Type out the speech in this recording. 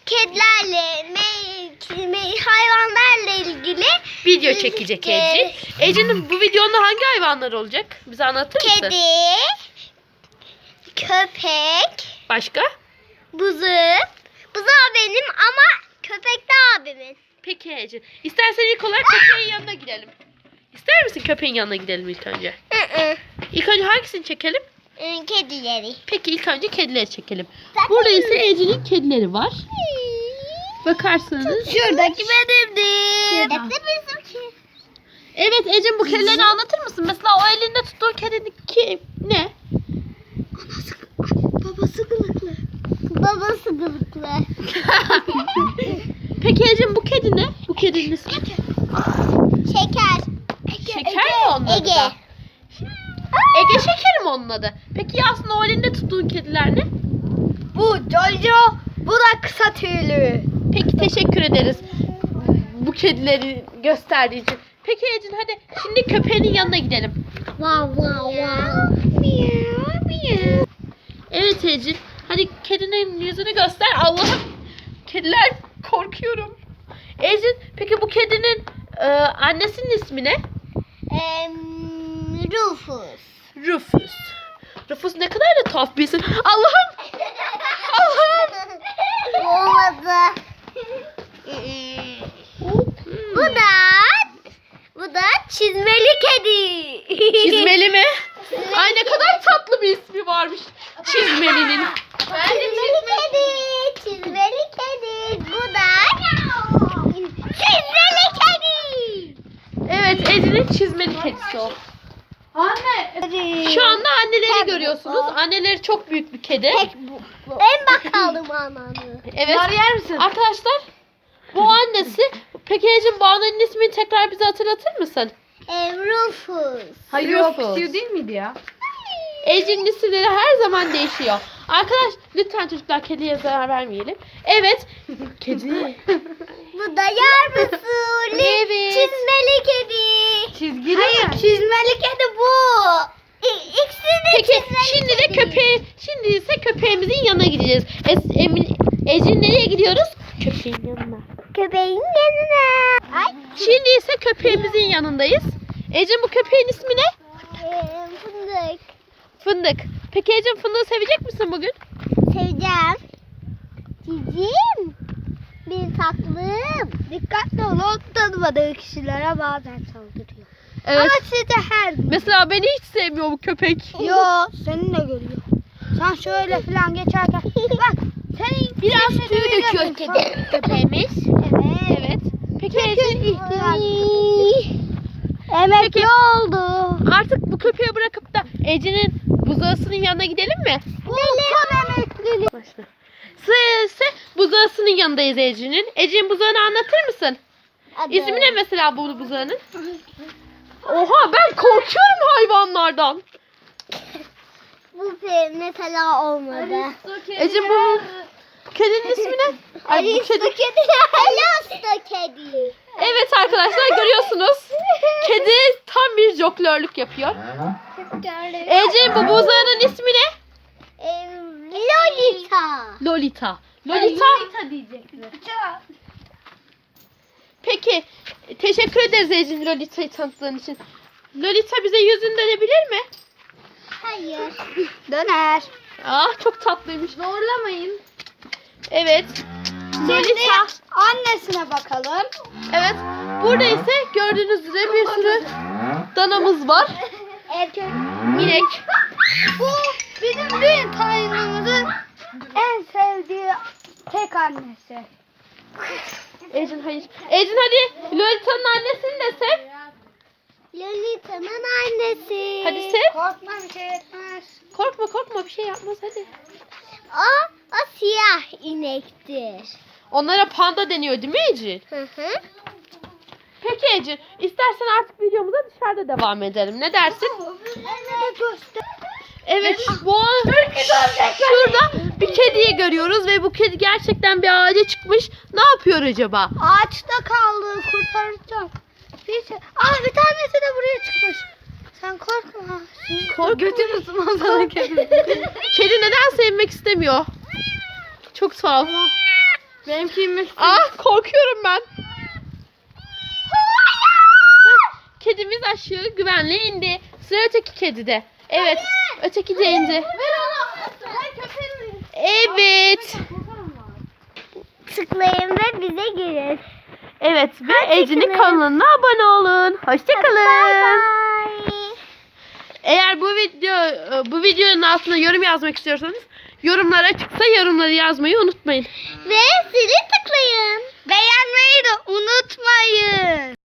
kedilerle, hayvanlarla ilgili Video çekecek Ece. Ece'nin bu videonda hangi hayvanlar olacak? Bize anlatır mısın? Kedi, köpek, Başka? buzu. Buzu benim ama köpek de abimin. Peki Ece. İstersen ilk olarak köpeğin yanına gidelim. İster misin köpeğin yanına gidelim ilk önce? İlk önce hangisini çekelim? Kedileri. Peki ilk önce kedileri çekelim. Burada ise Ece'nin kedileri var. Bakarsanız. Şuradaki benimdi. Şuradaki bizimki. Evet Ece, bu kedilerini anlatır mısın? Mesela o elinde tuttuğun kedinin ne? Babası gılıklı. Babası gılıklı. Peki Ece, bu kedi ne? Bu kedinin ismi? Şeker. Şeker mi onun adı Ege. da? Ege Şeker mi onun adı? Peki aslında o elinde tuttuğun kediler ne? Bu Jojo. Bu da kısa tüylü. Peki teşekkür ederiz bu kedileri gösterdiğin için. Peki Ece, hadi şimdi köpeğinin yanına gidelim. Wow wow wow. Miyav miyav. Evet Ece, hadi kedinin yüzünü göster. Allah'ım, kediler, korkuyorum. Ece, peki bu kedinin annesinin ismi ne? Rufus. Rufus. Rufus ne kadar da tuhaf bir isim. Allah'ım. Allah'ım. Olmadı. Bu da çizmeli kedi. Çizmeli mi? Ay ne kadar tatlı bir ismi varmış. Çizmelinin. Çizmeli kedi. Çizmeli kedi. Bu da çizmeli kedi. Evet, Ece'nin çizmeli kedisi o. Anne. Şu anda anneleri görüyorsunuz. Anneleri çok büyük bir kedi. En bakalım ananı. Evet. Arkadaşlar, bu annesi. Peki Ece, bu annenin ismini tekrar bize hatırlatır mısın? Rufus. Hayır, Rufus. değil miydi ya? Ece'nin isimleri her zaman değişiyor. Arkadaş, lütfen çocuklar kediye zarar vermeyelim. Evet. Kedi. Bu da yavrusu. Evet. Çizmeli kedi. Çizgili Hayır, çizmeli kedi bu. İkisi de Peki çizmeli şimdi ise köpeğimizin yanına gideceğiz. Ece, nereye gidiyoruz? Köpeğin yanına. Köpeğin yanına. Ay. Şimdi ise köpeğimizin yanındayız. Ece, bu köpeğin ismi ne? Fındık. Fındık. Peki Ece, fındığı sevecek misin bugün? Seveceğim. Cicim. Bir tatlım. Dikkatli ol. O tanımadığı kişilere bazen saldırıyor. Evet. Ama size her gün. Mesela beni hiç sevmiyor bu köpek. Yo, seni de görüyor. Sen şöyle falan geçerken bak senin biraz tüy döküyor köpeğimiz. Evet. Evet. Peki Ece, Emekli oldu. artık bu köpeği bırakıp da Ece'nin buzağısının yanına gidelim mi? Son emeklilik. Başla. Sıra ise buzağısının yanındayız Ece'nin. Ece'nin buzağını anlatır mısın? İsmi ne mesela bu buzağının? Oha, ben korkuyorum hayvanlardan. Bu mesela olmadı. Ece, bu kedinin ismi ne? Ay, bu kedi. Alaska kedi. Evet arkadaşlar, görüyorsunuz. Kedi tam bir jonglörlük yapıyor. Ece, bu buzağının ismi ne? Lolita. Lolita. Lolita. diyecekler. Peki, teşekkür ederiz Ece'nin Lolita'yı tanıttığın için. Lolita bize yüzünü dönebilir mi? Hayır. Döner. Ah, çok tatlıymış. Zorlamayın. Evet. Lolita. Annesine bakalım. Evet. Burada ise gördüğünüz üzere bir sürü danamız var. Erkek. İnek. Bu bizim büyük hayvanımızın en sevdiği tek annesi. Ecin hayır. Ecin hadi Lolita'nın annesini de sev. Lolita'nın annesi. Hadi sev. Korkma, bir şey etmez. Korkma bir şey yapmaz hadi. O siyah inektir. Onlara panda deniyor değil mi Ecin? Hı hı. Peki Ecin, istersen artık videomuza dışarıda devam edelim. Ne dersin? Evet, şurada bir kediyi görüyoruz ve bu kedi gerçekten bir ağaca çıkmış. Ne yapıyor acaba? Ağaçta kaldı, kurtaracağım. Bir tanesi de buraya çıkmış. Sen korkma. Götünü sana kedi. Kedi neden sevmek istemiyor? Çok tuhaf. Benimki inmek Ah korkuyorum ben. Kedimiz aşağı güvenle indi. Sıra öteki kedide. Evet. Öteki de indi. Ver onu. Ben köpeğim. Evet. Tıklayın ve bize girin. Evet ve Ece'nin tıklayın. kanalına abone olun. Hoşçakalın. Bye. Eğer bu videonun altına yorum yazmak istiyorsanız yorumlar açıksa yorumları yazmayı unutmayın. Ve zili tıklayın. Beğenmeyi de unutmayın.